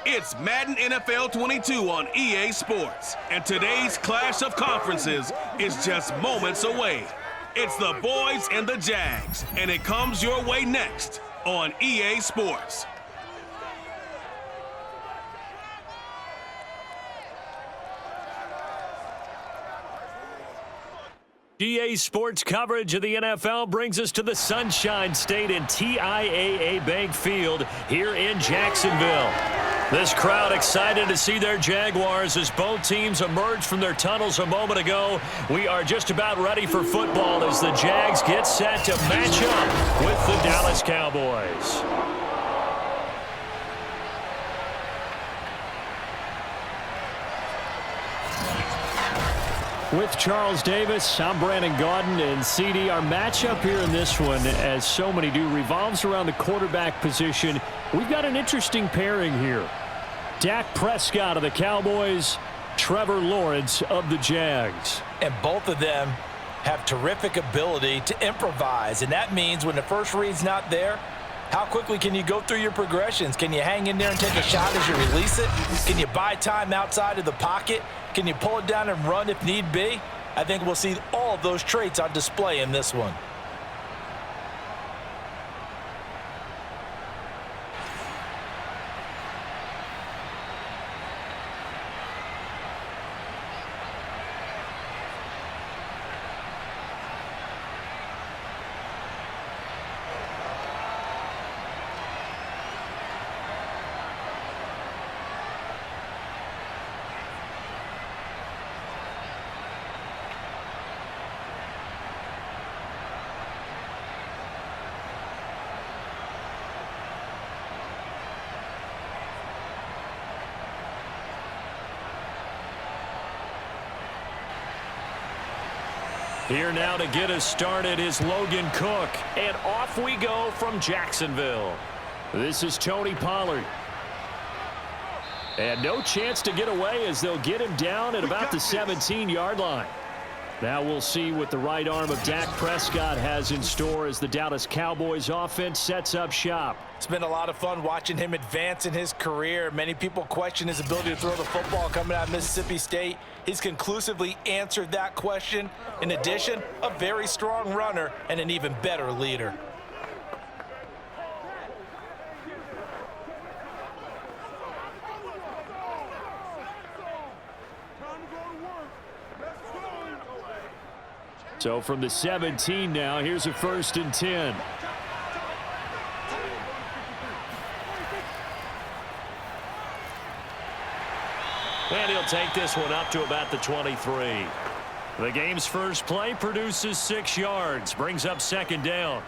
It's Madden NFL 22 on EA Sports, and today's clash of conferences is just moments away. It's the boys and the Jags, and it comes your way next on EA Sports. EA Sports coverage of the NFL brings us to the Sunshine State and TIAA Bank Field here in Jacksonville. This crowd excited to see their Jaguars as both teams emerged from their tunnels a moment ago. We are just about ready for football as the Jags get set to match up with the Dallas Cowboys. With Charles Davis, I'm Brandon Gaudin, and CD, our matchup here in this one, as so many do, revolves around the quarterback position. We've got an interesting pairing here. Dak Prescott of the Cowboys, Trevor Lawrence of the Jags. And both of them have terrific ability to improvise, and that means when the first read's not there, how quickly can you go through your progressions? Can you hang in there and take a shot as you release it? Can you buy time outside of the pocket? Can you pull it down and run if need be? I think we'll see all of those traits on display in this one. Here now to get us started is Logan Cook, and off we go from Jacksonville. This is Tony Pollard. And no chance to get away as they'll get him down at about the 17-yard line. Now we'll see what the right arm of Dak Prescott has in store as the Dallas Cowboys offense sets up shop. It's been a lot of fun watching him advance in his career. Many people question his ability to throw the football coming out of Mississippi State. He's conclusively answered that question. In addition, a very strong runner and an even better leader. So from the 17 now, here's a 1st and 10. And he'll take this one up to about the 23. The game's first play produces 6 yards, brings up 2nd down.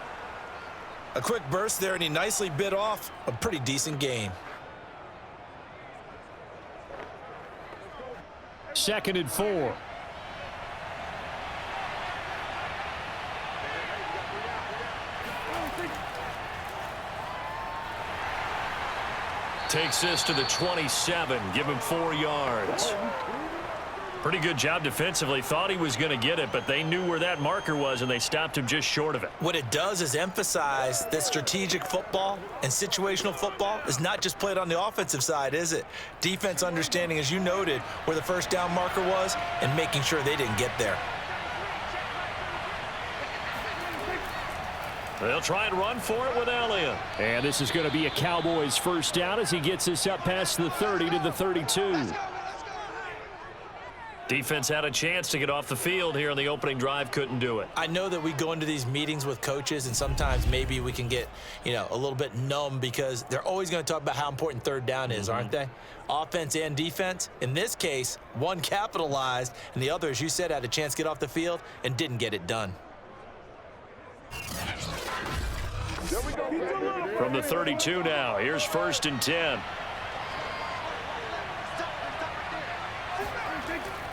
A quick burst there, and he nicely bit off a pretty decent gain. 2nd and 4. Takes this to the 27, give him 4 yards. Pretty good job defensively. Thought he was going to get it, but they knew where that marker was, and they stopped him just short of it. What it does is emphasize that strategic football and situational football is not just played on the offensive side, is it? Defense understanding, as you noted, where the 1st down marker was and making sure they didn't get there. They'll try and run for it with Elliott. And this is going to be a Cowboys 1st down as he gets this up past the 30 to the 32. Defense had a chance to get off the field here on the opening drive, couldn't do it. I know that we go into these meetings with coaches, and sometimes maybe we can get, a little bit numb because they're always going to talk about how important 3rd down is, aren't they? Offense and defense. In this case, one capitalized, and the other, as you said, had a chance to get off the field and didn't get it done. From the 32 now, here's 1st and 10.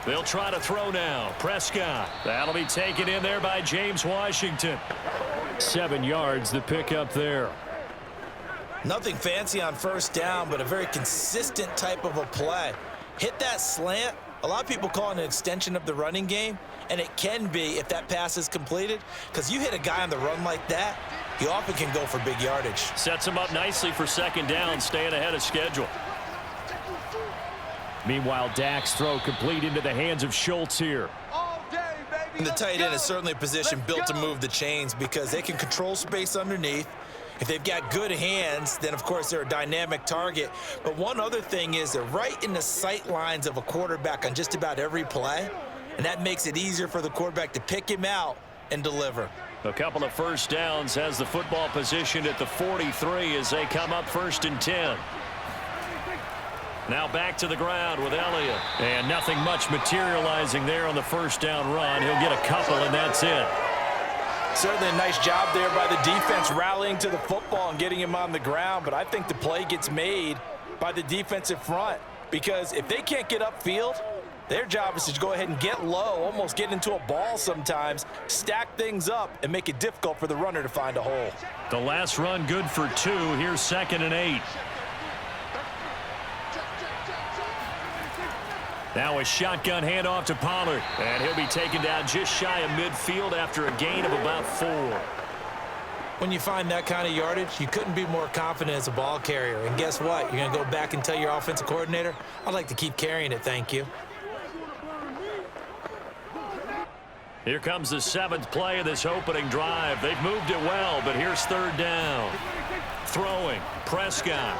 They'll try to throw now. Prescott. That'll be taken in there by James Washington. 7 yards, the pickup there. Nothing fancy on 1st down, but a very consistent type of a play. Hit that slant. A lot of people call it an extension of the running game, and it can be if that pass is completed, because you hit a guy on the run like that, he often can go for big yardage. Sets him up nicely for 2nd down, staying ahead of schedule. Meanwhile, Dak's throw complete into the hands of Schultz here. And the tight end is certainly a position built to move the chains because they can control space underneath. If they've got good hands, then, of course, they're a dynamic target. But one other thing is they're right in the sight lines of a quarterback on just about every play, and that makes it easier for the quarterback to pick him out and deliver. A couple of first downs, has the football position at the 43 as they come up 1st and 10. Now back to the ground with Elliott. And nothing much materializing there on the first down run. He'll get a couple, and that's it. Certainly a nice job there by the defense rallying to the football and getting him on the ground, but I think the play gets made by the defensive front because if they can't get upfield, their job is to go ahead and get low, almost get into a ball sometimes, stack things up, and make it difficult for the runner to find a hole. The last run good for 2. Here's 2nd and 8. Now a shotgun handoff to Pollard, and he'll be taken down just shy of midfield after a gain of about 4. When you find that kind of yardage, you couldn't be more confident as a ball carrier. And guess what? You're going to go back and tell your offensive coordinator, I'd like to keep carrying it, thank you. Here comes the 7th play of this opening drive. They've moved it well, but here's 3rd down. Throwing, Prescott.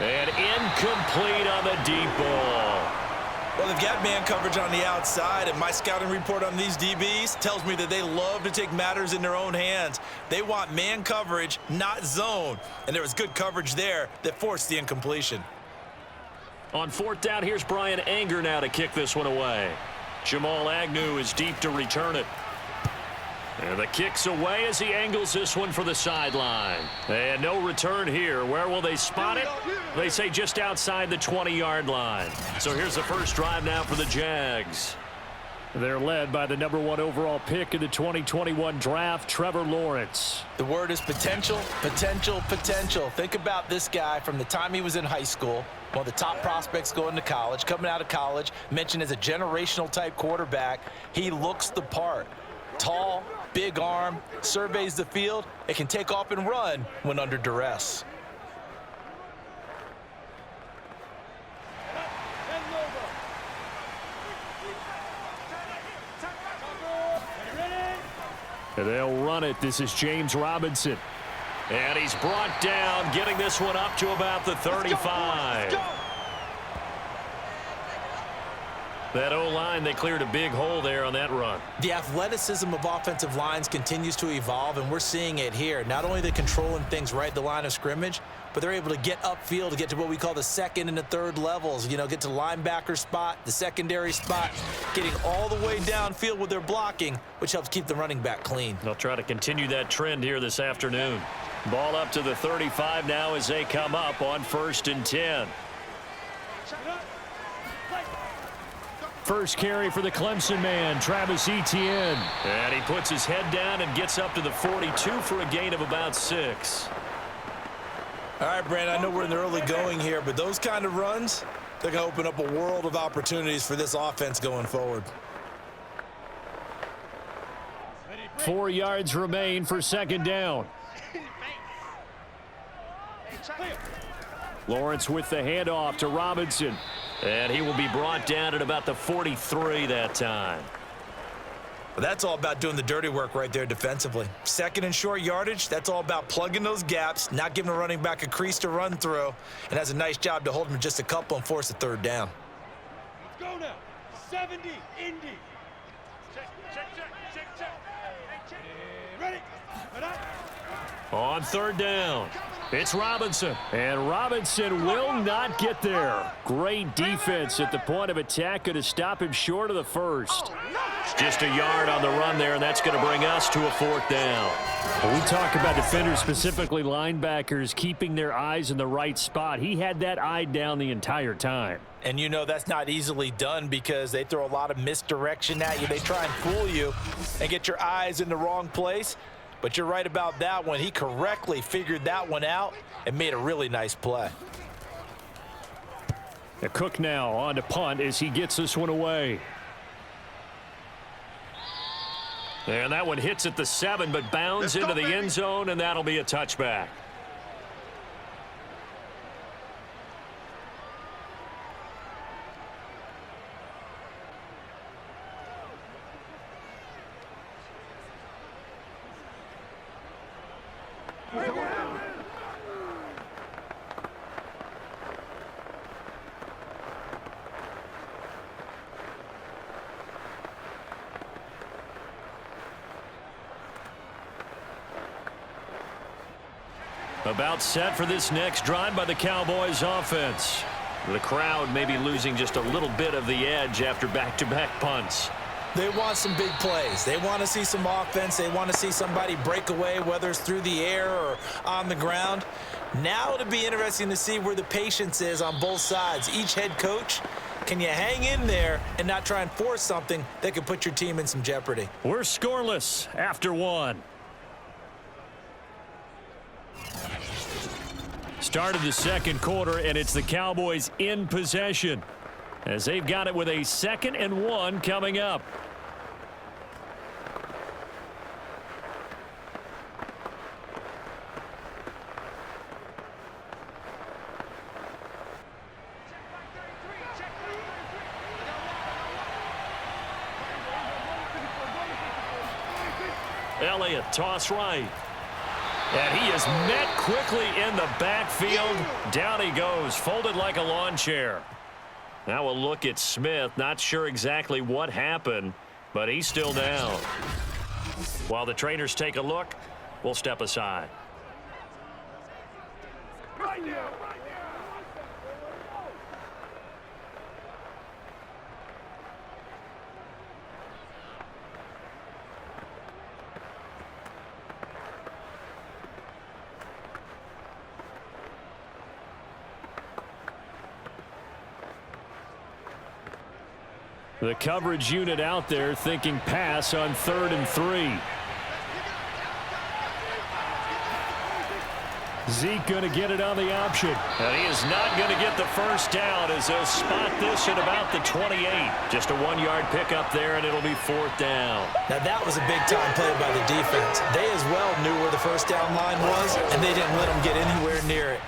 And incomplete on the deep ball. Well, they've got man coverage on the outside, and my scouting report on these DBs tells me that they love to take matters in their own hands. They want man coverage, not zone. And there was good coverage there that forced the incompletion. On 4th down, here's Brian Anger now to kick this one away. Jamal Agnew is deep to return it. And the kick's away as he angles this one for the sideline. And no return here. Where will they spot it? They say just outside the 20-yard line. So here's the first drive now for the Jags. They're led by the #1 overall pick in the 2021 draft, Trevor Lawrence. The word is potential, potential, potential. Think about this guy from the time he was in high school, one of the top prospects going to college, coming out of college, mentioned as a generational type quarterback. He looks the part. Tall, big arm, surveys the field, it can take off and run when under duress. They'll run it. This is James Robinson. And he's brought down, getting this one up to about the 35. That O-line, they cleared a big hole there on that run. The athleticism of offensive lines continues to evolve, and we're seeing it here. Not only are they controlling things right at the line of scrimmage, but they're able to get upfield to get to what we call the 2nd and the 3rd levels. You know, get to linebacker spot, the secondary spot, getting all the way downfield with their blocking, which helps keep the running back clean. They'll try to continue that trend here this afternoon. Ball up to the 35 now as they come up on 1st and 10. First carry for the Clemson man, Travis Etienne. And he puts his head down and gets up to the 42 for a gain of about 6. All right, Brandon, I know we're in the early going here, but those kind of runs, they're going to open up a world of opportunities for this offense going forward. 4 yards remain for 2nd down. Lawrence with the handoff to Robinson. And he will be brought down at about the 43 that time. Well, that's all about doing the dirty work right there defensively. 2nd and short yardage, that's all about plugging those gaps, not giving a running back a crease to run through, and has a nice job to hold him just a couple and force a 3rd down. Let's go now. 70, Indy. Check. Ready? On 3rd down, it's Robinson. And Robinson will not get there. Great defense at the point of attack. Going to stop him short of the 1st. Just a yard on the run there, and that's going to bring us to a 4th down. When we talk about defenders, specifically linebackers, keeping their eyes in the right spot, he had that eye down the entire time. And you know that's not easily done because they throw a lot of misdirection at you. They try and fool you and get your eyes in the wrong place. But you're right about that one. He correctly figured that one out and made a really nice play. Cook now on to punt as he gets this one away. And that one hits at the 7, but bounds into the end zone, and that'll be a touchback. About set for this next drive by the Cowboys offense. The crowd may be losing just a little bit of the edge after back-to-back punts. They want some big plays. They want to see some offense. They want to see somebody break away, whether it's through the air or on the ground. Now it'll be interesting to see where the patience is on both sides. Each head coach, can you hang in there and not try and force something that could put your team in some jeopardy? We're scoreless after one. Start of the second quarter, and it's the Cowboys in possession as they've got it with a 2nd and 1 coming up. Elliott, toss right. And he is met quickly in the backfield. Down he goes, folded like a lawn chair. Now we'll look at Smith. Not sure exactly what happened, but he's still down. While the trainers take a look, we'll step aside. Right now. The coverage unit out there thinking pass on 3rd and 3. Zeke going to get it on the option. And he is not going to get the first down as they'll spot this at about the 28. Just a 1-yard pickup there, and it'll be 4th down. Now that was a big-time play by the defense. They as well knew where the first down line was, and they didn't let them get anywhere near it.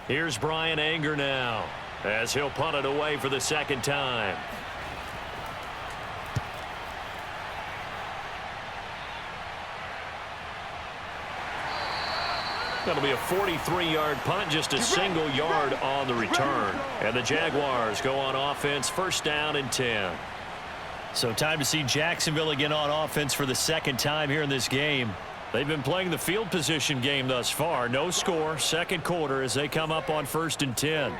Here's Brian Anger now as he'll punt it away for the 2nd time. That'll be a 43-yard punt, just a single yard on the return. And the Jaguars go on offense, 1st down and 10. So time to see Jacksonville again on offense for the 2nd time here in this game. They've been playing the field position game thus far. No score, 2nd quarter as they come up on 1st and 10.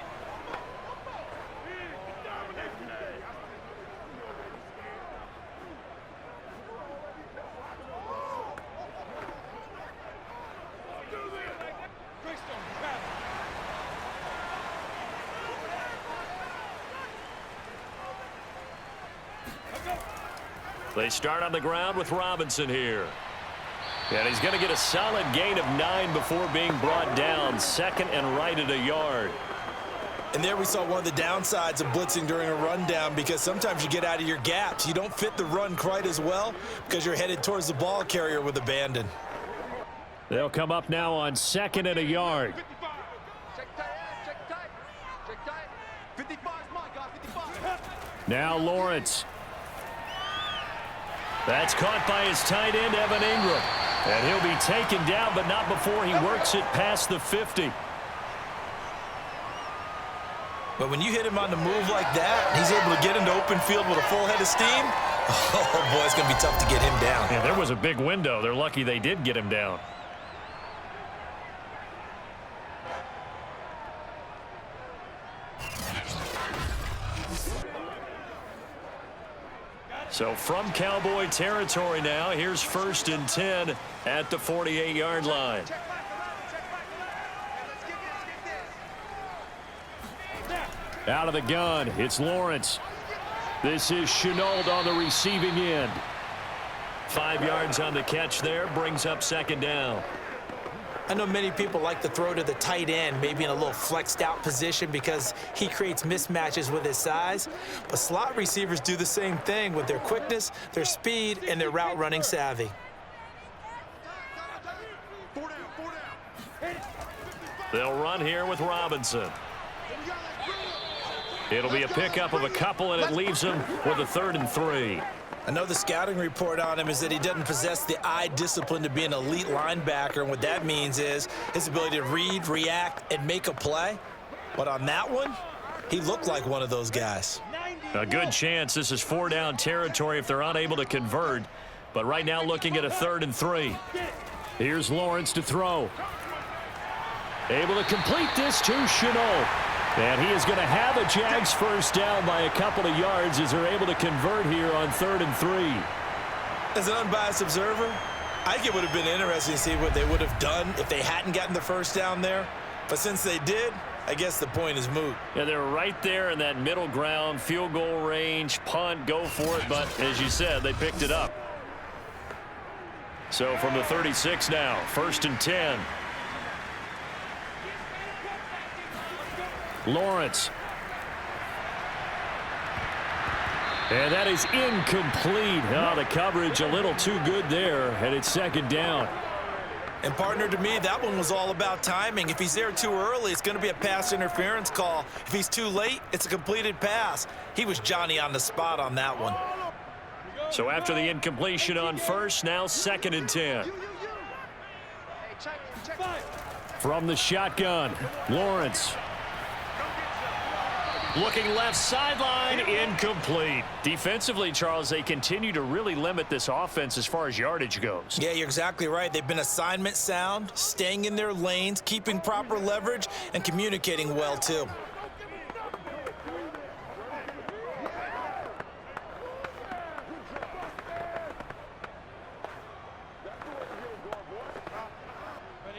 They start on the ground with Robinson here. And he's going to get a solid gain of 9 before being brought down. 2nd and right at a yard. And there we saw one of the downsides of blitzing during a rundown, because sometimes you get out of your gaps. You don't fit the run quite as well because you're headed towards the ball carrier with abandon. They'll come up now on 2nd and a yard. Now Lawrence. That's caught by his tight end, Evan Ingram. And he'll be taken down, but not before he works it past the 50. But when you hit him on the move like that, he's able to get into open field with a full head of steam. Oh, boy, it's going to be tough to get him down. Yeah, there was a big window. They're lucky they did get him down. So from Cowboy territory now, here's 1st and 10 at the 48-yard line. Out of the gun, it's Lawrence. This is Chenault on the receiving end. 5 yards on the catch there, brings up 2nd down. I know many people like to throw to the tight end, maybe in a little flexed out position because he creates mismatches with his size. But slot receivers do the same thing with their quickness, their speed, and their route running savvy. They'll run here with Robinson. It'll be a pickup of a couple, and it leaves him with a 3rd and 3. I know the scouting report on him is that he doesn't possess the eye discipline to be an elite linebacker, and what that means is his ability to read, react, and make a play. But on that one, he looked like one of those guys. A good chance this is 4-down territory if they're unable to convert. But right now looking at a 3rd and 3. Here's Lawrence to throw. Able to complete this to Chenault. And he is going to have a Jags first down by a couple of yards as they're able to convert here on 3rd and 3. As an unbiased observer, I think it would have been interesting to see what they would have done if they hadn't gotten the first down there. But since they did, I guess the point is moot. Yeah, they're right there in that middle ground, field goal range, punt, go for it. But as you said, they picked it up. So from the 36 now, 1st and 10. Lawrence. And that is incomplete. Oh, the coverage a little too good there, and it's 2nd down. And partner, to me, that one was all about timing. If he's there too early, it's going to be a pass interference call. If he's too late, it's a completed pass. He was Johnny on the spot on that one. So after the incompletion on 1st, now 2nd and 10. From the shotgun, Lawrence. Looking left sideline, incomplete. Defensively, Charles, they continue to really limit this offense as far as yardage goes. Yeah, you're exactly right. They've been assignment sound, staying in their lanes, keeping proper leverage, and communicating well, too.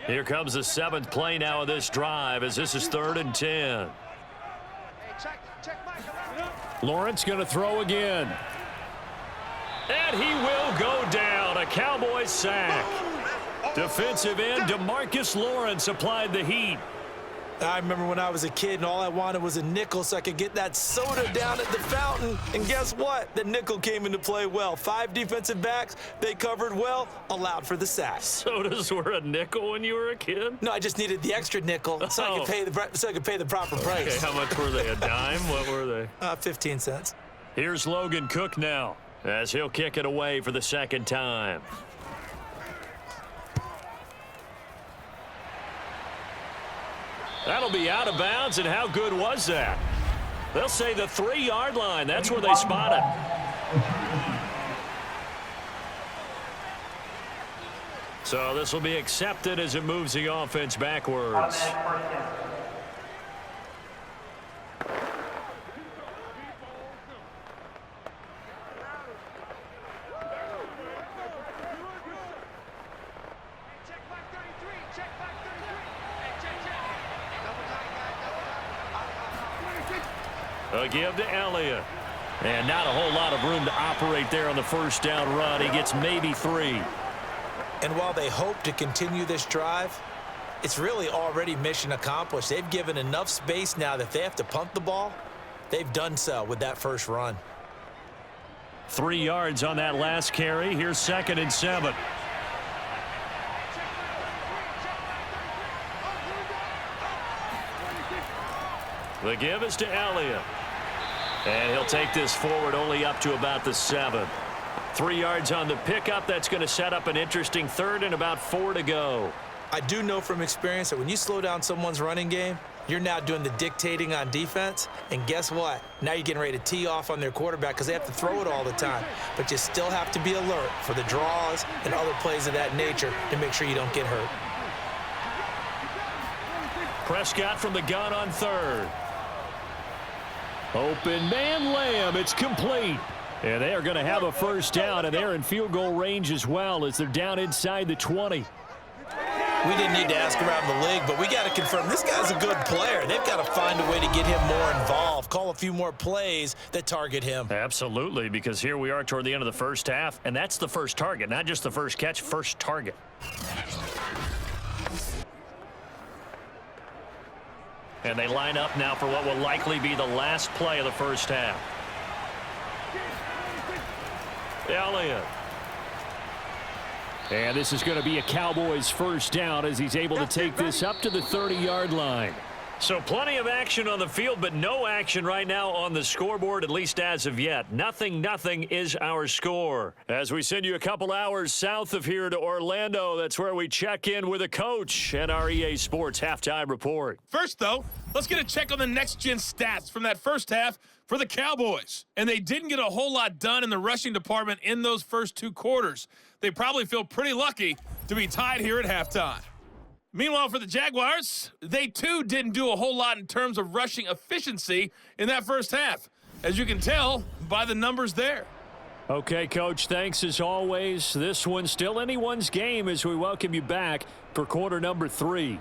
Here comes the 7th play now of this drive as this is 3rd and 10. Lawrence going to throw again. And he will go down. A Cowboys sack. Defensive end DeMarcus Lawrence applied the heat. I remember when I was a kid and all I wanted was a nickel so I could get that soda down at the fountain. And guess what? The nickel came into play well. 5 defensive backs, they covered well, allowed for the sack. Sodas were a nickel when you were a kid? No, I just needed the extra nickel so I could pay the proper price. Okay, how much were they? A dime? What were they? 15 cents. Here's Logan Cook now as he'll kick it away for the 2nd time. That'll be out of bounds, and how good was that? They'll say the 3-yard line. That's where they spot it. So this will be accepted as it moves the offense backwards. A give to Elliott. And not a whole lot of room to operate there on the 1st down run. He gets maybe 3. And while they hope to continue this drive, it's really already mission accomplished. They've given enough space now that they have to punt the ball. They've done so with that first run. 3 yards on that last carry. Here's 2nd and 7. The give is to Elliott. And he'll take this forward only up to about the 7. 3 yards on the pickup. That's going to set up an interesting 3rd and about 4 to go. I do know from experience that when you slow down someone's running game, you're now doing the dictating on defense. And guess what? Now you're getting ready to tee off on their quarterback because they have to throw it all the time. But you still have to be alert for the draws and other plays of that nature to make sure you don't get hurt. Prescott from the gun on 3rd. Open man Lamb. It's complete. And they are going to have a first down, and they're in field goal range as well as they're down inside the 20. We didn't need to ask around the league, but we got to confirm this guy's a good player. They've got to find a way to get him more involved, call a few more plays that target him. Absolutely, because here we are toward the end of the first half, and that's the first target, not just the first catch, first target. And they line up now for what will likely be the last play of the first half. Elliott. And this is going to be a Cowboys first down as he's able to take this up to the 30-yard line. So plenty of action on the field, but no action right now on the scoreboard, at least as of yet. 0-0 is our score. As we send you a couple hours south of here to Orlando, that's where we check in with a coach and our EA Sports halftime report. First, though, let's get a check on the next-gen stats from that first half for the Cowboys. And they didn't get a whole lot done in the rushing department in those first two quarters. They probably feel pretty lucky to be tied here at halftime. Meanwhile, for the Jaguars, they too didn't do a whole lot in terms of rushing efficiency in that first half, as you can tell by the numbers there. Okay, Coach, thanks as always. This one's still anyone's game as we welcome you back for quarter number 3.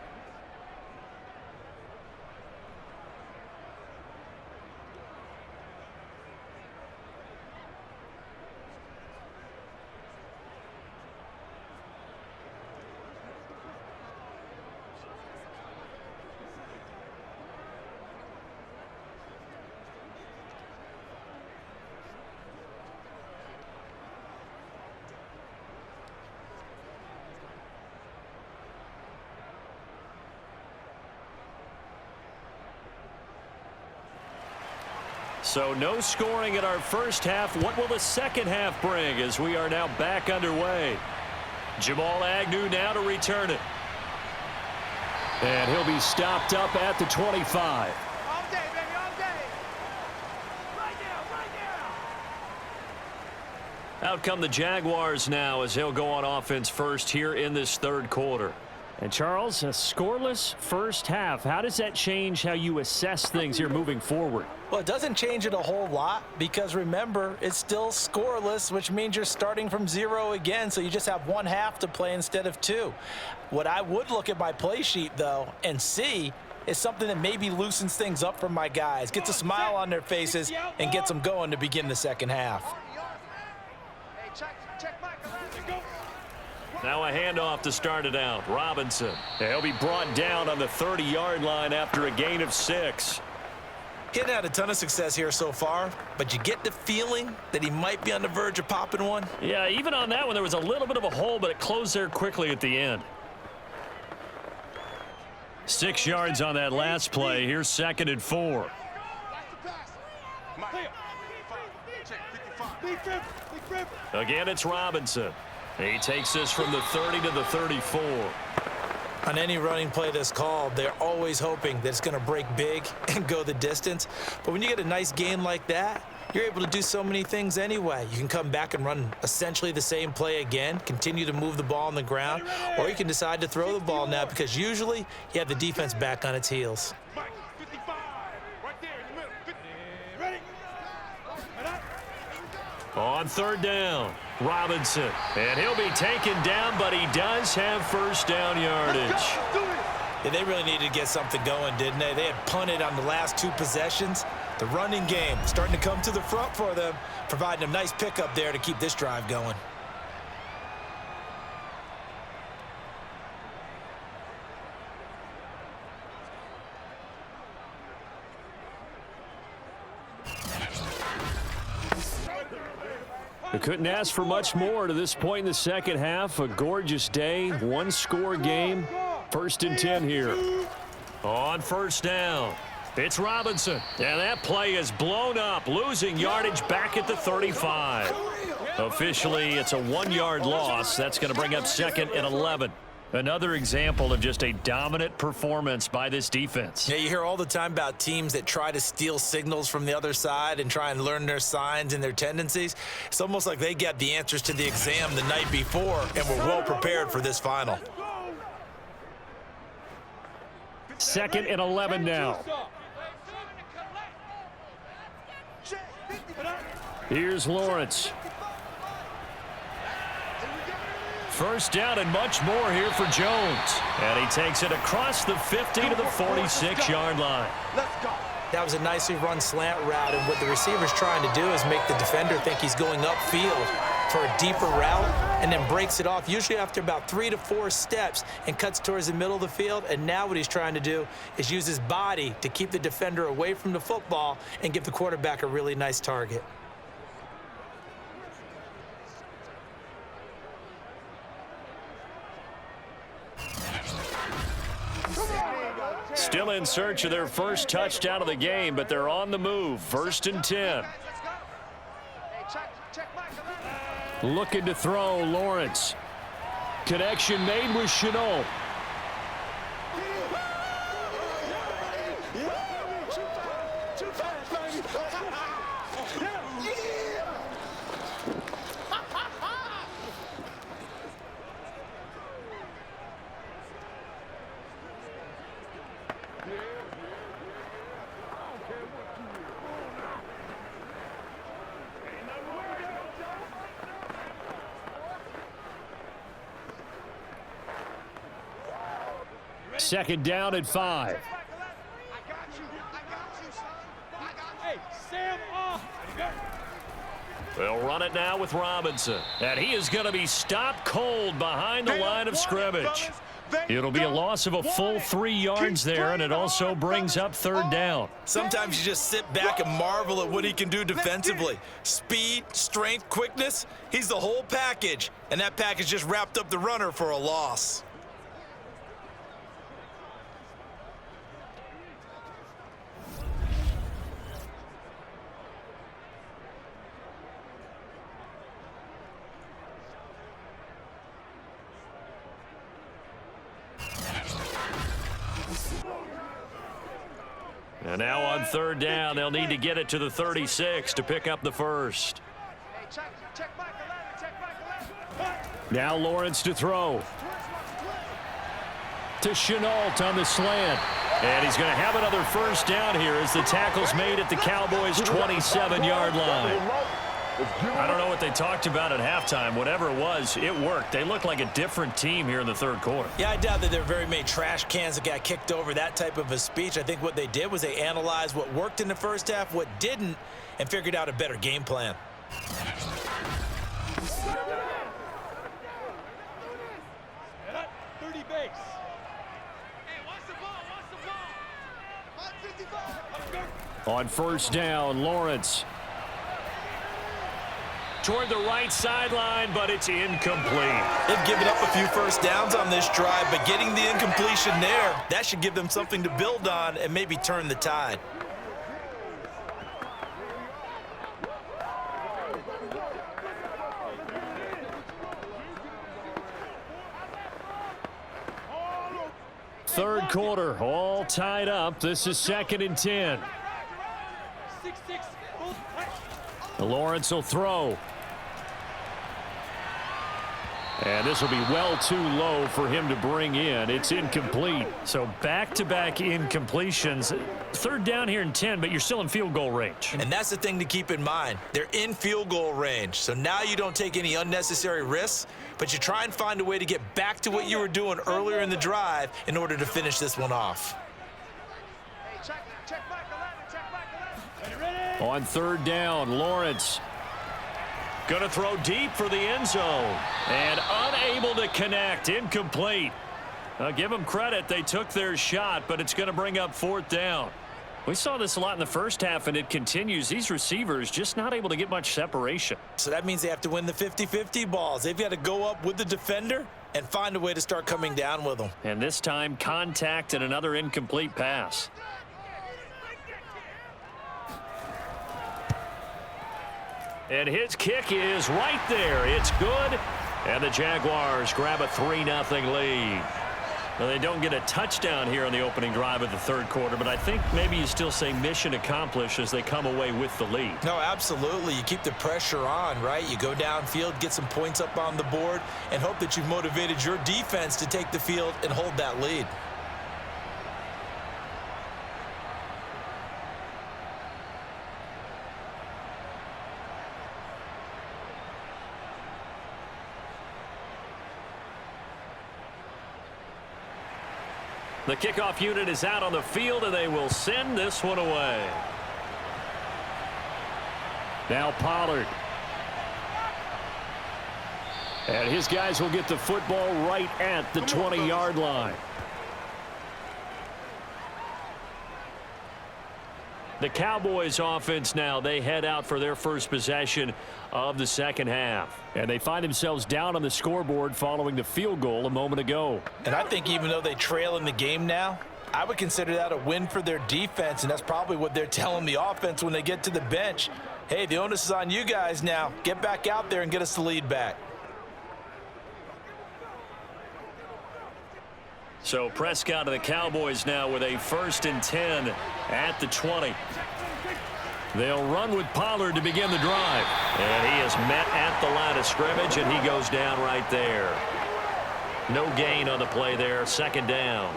So no scoring in our first half. What will the second half bring as we are now back underway? Jamal Agnew now to return it. And he'll be stopped up at the 25. All day, baby, all day. Right now. Out come the Jaguars now as they'll go on offense first here in this third quarter. And Charles, a scoreless first half. How does that change how you assess things here moving forward? Well, it doesn't change it a whole lot because, remember, it's still scoreless, which means you're starting from 0 again, so you just have one half to play instead of 2. What I would look at my play sheet, though, and see is something that maybe loosens things up for my guys, gets a smile on their faces, and gets them going to begin the second half. Hey, check Mike. Now a handoff to start it out. Robinson. He'll be brought down on the 30-yard line after a gain of 6. He hasn't had a ton of success here so far, but you get the feeling that he might be on the verge of popping one. Yeah, even on that one, there was a little bit of a hole, but it closed there quickly at the end. 6 yards on that last play. Here's 2nd and 4. Again, it's Robinson. He takes this from the 30 to the 34. On any running play that's called, they're always hoping that it's going to break big and go the distance. But when you get a nice gain like that, you're able to do so many things anyway. You can come back and run essentially the same play again, continue to move the ball on the ground, or you can decide to throw the ball now because usually you have the defense back on its heels. Mike, 55. Right there in the middle. 50. Ready? On third down, Robinson. And he'll be taken down, but he does have first down yardage. Yeah, they really needed to get something going, didn't they? They had punted on the last 2 possessions. The running game starting to come to the front for them, providing a nice pickup there to keep this drive going. They couldn't ask for much more to this point in the second half. A gorgeous day, 1-score game. 1st and 10 here. On first down, it's Robinson. And that play is blown up, losing yardage back at the 35. Officially, it's a 1-yard loss. That's going to bring up 2nd and 11. Another example of just a dominant performance by this defense. Yeah, you hear all the time about teams that try to steal signals from the other side and try and learn their signs and their tendencies. It's almost like they got the answers to the exam the night before and were well prepared for this final. 2nd and 11 now. Here's Lawrence. First down and much more here for Jones. And he takes it across the 50 to the 46-yard line. That was a nicely run slant route, and what the receiver's trying to do is make the defender think he's going upfield for a deeper route and then breaks it off, usually after about 3 to 4 steps, and cuts towards the middle of the field. And now what he's trying to do is use his body to keep the defender away from the football and give the quarterback a really nice target. Still in search of their first touchdown of the game, but they're on the move. 1st and 10. Looking to throw, Lawrence. Connection made with Chenault. Second down at 5. They'll run it now with Robinson. And he is going to be stopped cold behind the line of scrimmage. It'll be a loss of a full 3 yards there, and it also brings up 3rd down. Sometimes you just sit back and marvel at what he can do defensively. Speed, strength, quickness, he's the whole package. And that package just wrapped up the runner for a loss. And now on 3rd down, they'll need to get it to the 36 to pick up the first. Now Lawrence to throw. To Chenault on the slant. And he's going to have another first down here as the tackle's made at the Cowboys' 27-yard line. I don't know what they talked about at halftime. Whatever it was, it worked. They look like a different team here in the 3rd quarter. Yeah, I doubt that there are very many trash cans that got kicked over, that type of a speech. I think what they did was they analyzed what worked in the first half, what didn't, and figured out a better game plan. On 1st down, Lawrence. Toward the right sideline, but it's incomplete. They've given up a few first downs on this drive, but getting the incompletion there, that should give them something to build on and maybe turn the tide. Third quarter, all tied up. This is 2nd and 10. Lawrence will throw. And this will be well too low for him to bring in. It's incomplete. So back-to-back incompletions. 3rd down here and 10, but you're still in field goal range. And that's the thing to keep in mind. They're in field goal range. So now you don't take any unnecessary risks, but you try and find a way to get back to what you were doing earlier in the drive in order to finish this one off. On 3rd down, Lawrence going to throw deep for the end zone and unable to connect. Incomplete. Give them credit. They took their shot, but it's going to bring up 4th down. We saw this a lot in the first half, and it continues. These receivers just not able to get much separation. So that means they have to win the 50-50 balls. They've got to go up with the defender and find a way to start coming down with them. And this time, contact and another incomplete pass. And his kick is right there. It's good. And the Jaguars grab a 3-0 lead. Well, they don't get a touchdown here on the opening drive of the 3rd quarter, but I think maybe you still say mission accomplished as they come away with the lead. No, absolutely. You keep the pressure on, right? You go downfield, get some points up on the board, and hope that you've motivated your defense to take the field and hold that lead. The kickoff unit is out on the field, and they will send this one away. Now Pollard. And his guys will get the football right at the 20-yard line. The Cowboys offense now, they head out for their first possession of the 2nd half. And they find themselves down on the scoreboard following the field goal a moment ago. And I think even though they trail in the game now, I would consider that a win for their defense, and that's probably what they're telling the offense when they get to the bench. Hey, the onus is on you guys now. Get back out there and get us the lead back. So Prescott of the Cowboys now with a 1st and 10 at the 20. They'll run with Pollard to begin the drive. And he is met at the line of scrimmage, and he goes down right there. No gain on the play there, 2nd down.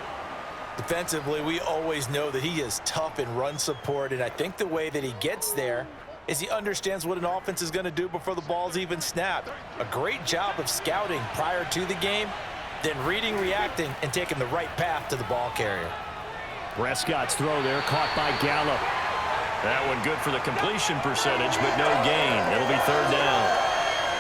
Defensively, we always know that he is tough in run support, and I think the way that he gets there is he understands what an offense is going to do before the ball's even snapped. A great job of scouting prior to the game, then reading, reacting, and taking the right path to the ball carrier. Prescott's throw there caught by Gallup. That one good for the completion percentage, but no gain. It'll be 3rd down.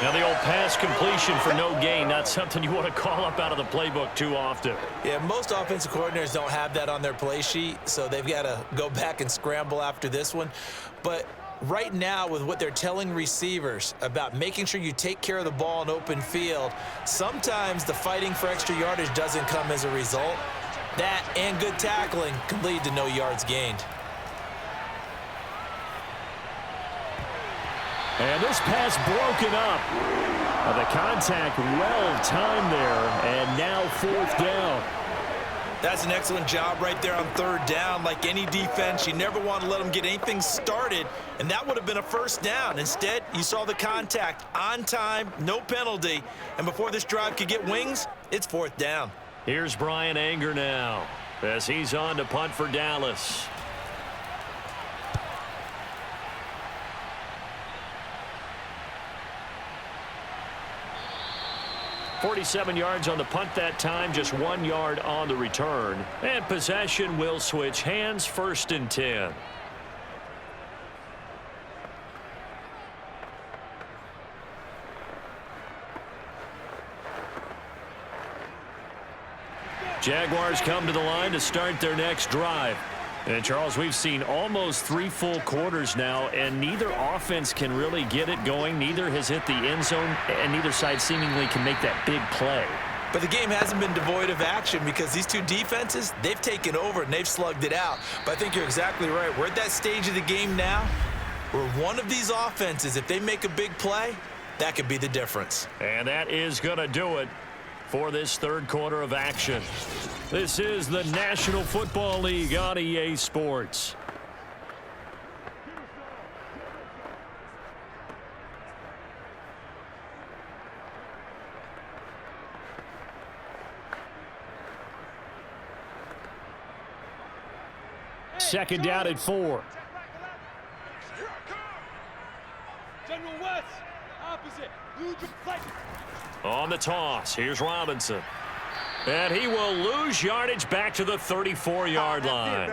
Now the old pass completion for no gain, not something you want to call up out of the playbook too often. Yeah, most offensive coordinators don't have that on their play sheet, so they've got to go back and scramble after this one. But right now, with what they're telling receivers about making sure you take care of the ball in open field, sometimes the fighting for extra yardage doesn't come as a result. That and good tackling can lead to no yards gained. And this pass broken up. The contact well timed there, and now 4th down. That's an excellent job right there on 3rd down. Like any defense, you never want to let them get anything started, and that would have been a 1st down. Instead, you saw the contact on time, no penalty, and before this drive could get wings, it's 4th down. Here's Brian Anger now as he's on to punt for Dallas. .47 yards on the punt that time, just 1 yard on the return. And possession will switch hands, 1st and 10. Jaguars come to the line to start their next drive. And, Charles, we've seen almost 3 full quarters now, and neither offense can really get it going. Neither has hit the end zone, and neither side seemingly can make that big play. But the game hasn't been devoid of action because these two defenses, they've taken over and they've slugged it out. But I think you're exactly right. We're at that stage of the game now where one of these offenses, if they make a big play, that could be the difference. And that is going to do it for this 3rd quarter of action. This is the National Football League on EA Sports. Second down at 4. General West, opposite. On the toss, here's Robinson. And he will lose yardage back to the 34-yard line.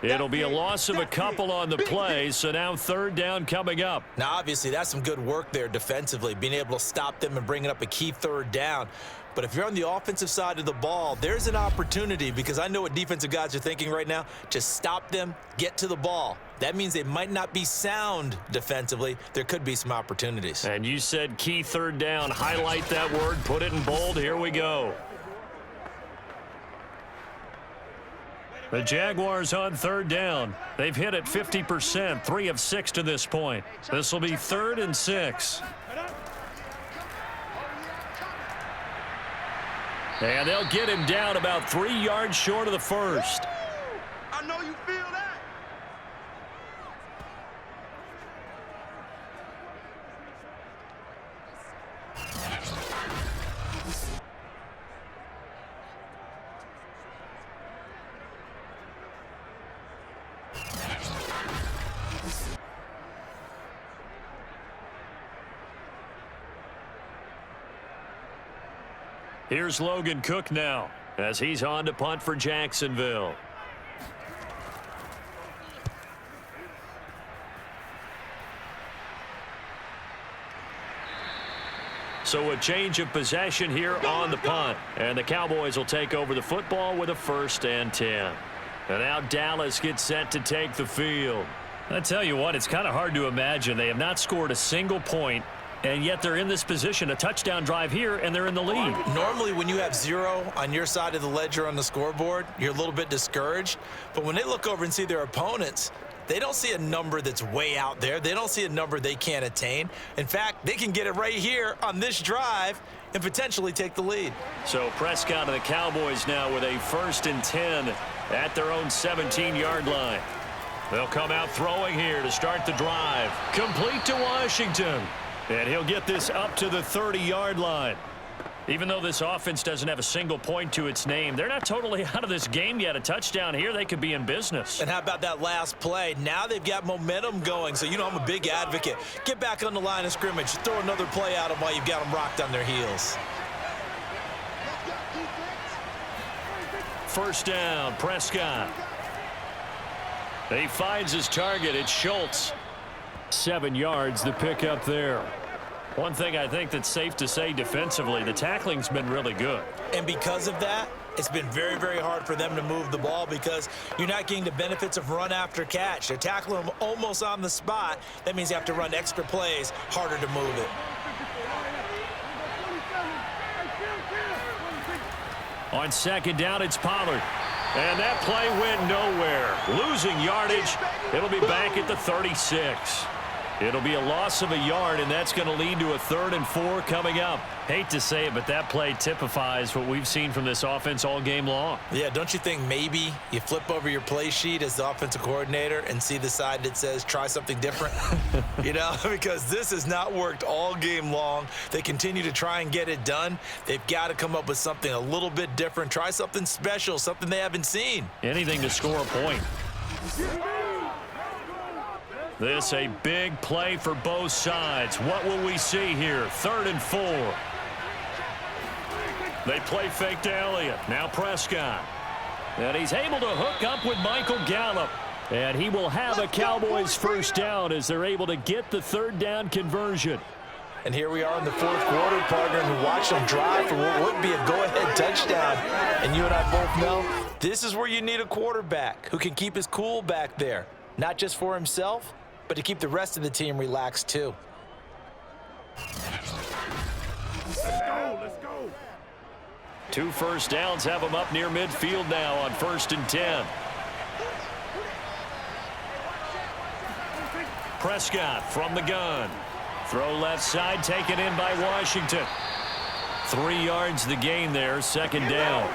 It'll be a loss of a couple on the play, so now 3rd down coming up. Now, obviously, that's some good work there defensively, being able to stop them and bringing up a key 3rd down. But if you're on the offensive side of the ball, there's an opportunity, because I know what defensive guys are thinking right now. Just stop them, get to the ball. That means they might not be sound defensively. There could be some opportunities. And you said key 3rd down. Highlight that word, put it in bold. Here we go. The Jaguars on 3rd down. They've hit it 50%, 3 of 6 to this point. This will be 3rd and 6. And they'll get him down about 3 yards short of the 1st. I know you feel that. Here's Logan Cook now as he's on to punt for Jacksonville. So a change of possession here on the punt. And the Cowboys will take over the football with a 1st and 10. And now Dallas gets set to take the field. I tell you what, it's kind of hard to imagine. They have not scored a single point And yet they're in this position, a touchdown drive here, and they're in the lead. Normally, when you have 0 on your side of the ledger on the scoreboard, you're a little bit discouraged. But when they look over and see their opponents, they don't see a number that's way out there. They don't see a number they can't attain. In fact, they can get it right here on this drive and potentially take the lead. So Prescott and the Cowboys now with a 1st and 10 at their own 17-yard line. They'll come out throwing here to start the drive. Complete to Washington. And he'll get this up to the 30-yard line. Even though this offense doesn't have a single point to its name, they're not totally out of this game yet. A touchdown here, they could be in business. And how about that last play? Now they've got momentum going. So, you know, I'm a big advocate. Get back on the line of scrimmage. Throw another play at them while you've got them rocked on their heels. First down, Prescott. He finds his target. It's Schultz. 7 yards, the pickup there. One thing I think that's safe to say defensively, the tackling's been really good. And because of that, it's been very, very hard for them to move the ball because you're not getting the benefits of run after catch. They're tackling them almost on the spot. That means you have to run extra plays, harder to move it. On 2nd down, it's Pollard. And that play went nowhere. Losing yardage. It'll be back at the 36. It'll be a loss of a yard, and that's going to lead to a 3rd and 4 coming up. Hate to say it, but that play typifies what we've seen from this offense all game long. Yeah, don't you think maybe you flip over your play sheet as the offensive coordinator and see the side that says try something different? You know, because this has not worked all game long. They continue to try and get it done. They've got to come up with something a little bit different. Try something special, something they haven't seen. Anything to score a point. This a big play for both sides. What will we see here? 3rd and 4. They play fake to Elliott. Now Prescott. And he's able to hook up with Michael Gallup. And he will have a Cowboys first down as they're able to get the 3rd down conversion. And here we are in the 4th quarter, partner, and we watch them drive for what would be a go-ahead touchdown. And you and I both know this is where you need a quarterback who can keep his cool back there. Not just for himself, but to keep the rest of the team relaxed too. Let's go. 2 first downs have them up near midfield now on 1st and 10. Prescott from the gun. Throw left side, taken in by Washington. 3 yards the gain there, 2nd down.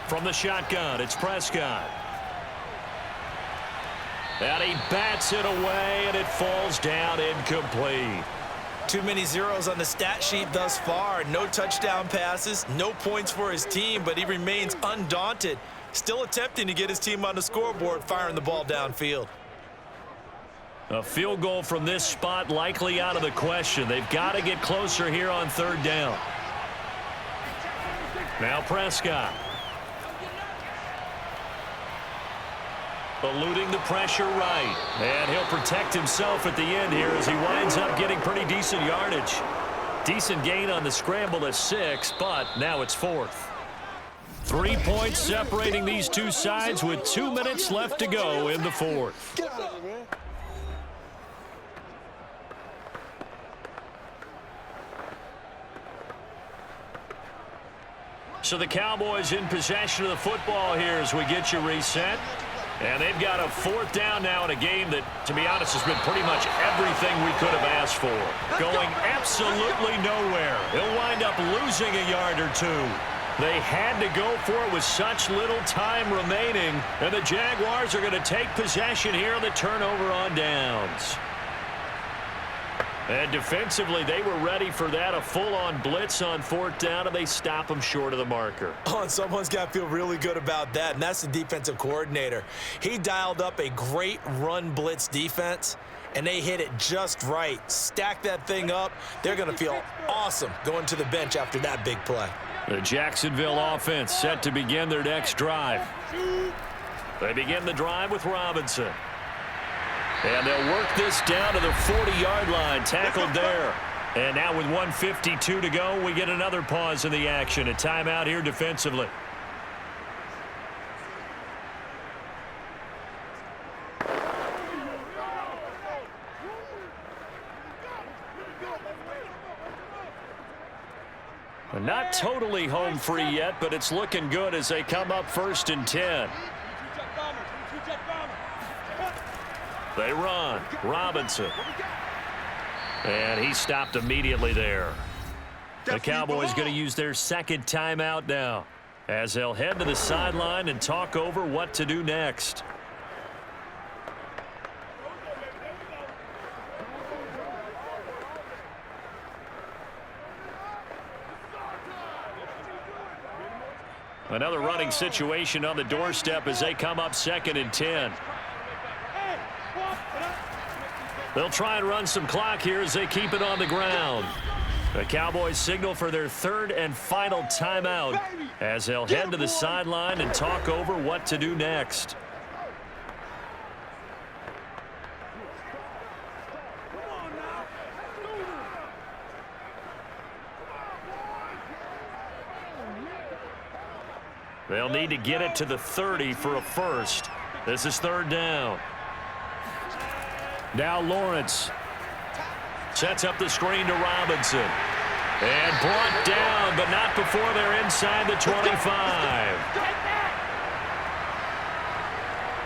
From the shotgun, it's Prescott. And he bats it away, and it falls down incomplete. Too many zeros on the stat sheet thus far. No touchdown passes, no points for his team, but he remains undaunted. Still attempting to get his team on the scoreboard, firing the ball downfield. A field goal from this spot likely out of the question. They've got to get closer here on 3rd down. Now Prescott. Eluding the pressure right. And he'll protect himself at the end here as he winds up getting pretty decent yardage. Decent gain on the scramble at 6, but now it's 4th. 3 points separating these two sides with 2 minutes left to go in the 4th. Get out of here, man. So the Cowboys in possession of the football here as we get you reset. And they've got a 4th down now in a game that, to be honest, has been pretty much everything we could have asked for. Going absolutely nowhere. They'll wind up losing a yard or 2. They had to go for it with such little time remaining. And the Jaguars are going to take possession here on the turnover on downs. And defensively, they were ready for that, a full-on blitz on 4th down, and they stop them short of the marker. Oh, and someone's got to feel really good about that, and that's the defensive coordinator. He dialed up a great run blitz defense, and they hit it just right. Stack that thing up. They're going to feel awesome going to the bench after that big play. The Jacksonville offense set to begin their next drive. They begin the drive with Robinson. And they'll work this down to the 40-yard line, tackled there. And now with 1:52 to go, we get another pause in the action. A timeout here defensively. Not totally home free yet, but it's looking good as they come up 1st and 10. They run. Robinson. And he stopped immediately there. The Cowboys going to use their second timeout now as they'll head to the sideline and talk over what to do next. Another running situation on the doorstep as they come up 2nd and 10. They'll try and run some clock here as they keep it on the ground. The Cowboys signal for their 3rd and final timeout as they'll head to the sideline and talk over what to do next. They'll need to get it to the 30 for a first. This is 3rd down. Now Lawrence sets up the screen to Robinson. And brought down, but not before they're inside the 25.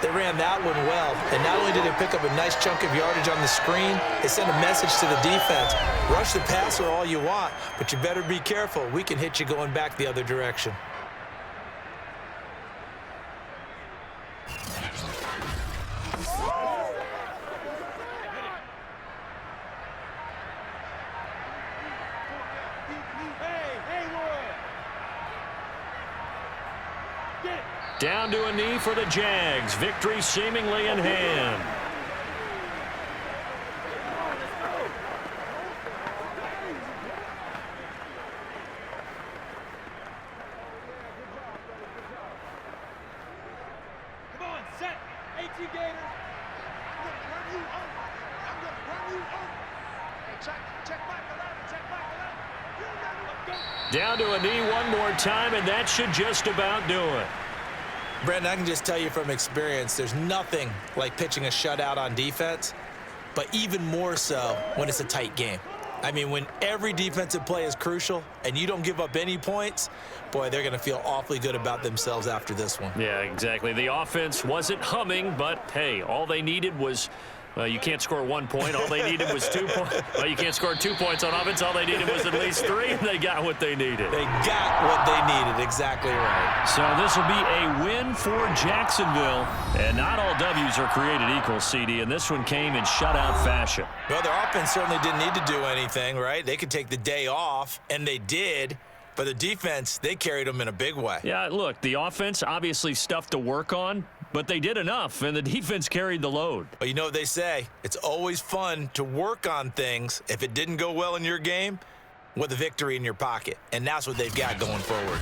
They ran that one well, and not only did they pick up a nice chunk of yardage on the screen, they sent a message to the defense. Rush the passer all you want, but you better be careful. We can hit you going back the other direction. Down to a knee for the Jags. Victory seemingly in hand. Come on, set. 18 Gators. I'm going to run you over. I'm going to run you over. Hey, check back 11. Check back 11. You remember what go. Down to a knee one more time, and that should just about do it. Brandon, I can just tell you from experience, there's nothing like pitching a shutout on defense, but even more so when it's a tight game. I mean, when every defensive play is crucial and you don't give up any points, boy, they're going to feel awfully good about themselves after this one. Yeah, exactly. The offense wasn't humming, but, hey, all they needed was you can't score 1 point. All they needed was 2 points. Well, you can't score 2 points on offense. All they needed was at least 3, and they got what they needed. They got what they needed. Exactly right. So this will be a win for Jacksonville. And not all W's are created equal, CD, and this one came in shutout fashion. Well, their offense certainly didn't need to do anything, right? They could take the day off, and they did. But the defense, they carried them in a big way. Yeah, look, the offense, obviously stuff to work on, but they did enough, and the defense carried the load. But you know what they say, it's always fun to work on things if it didn't go well in your game with a victory in your pocket. And that's what they've got going forward.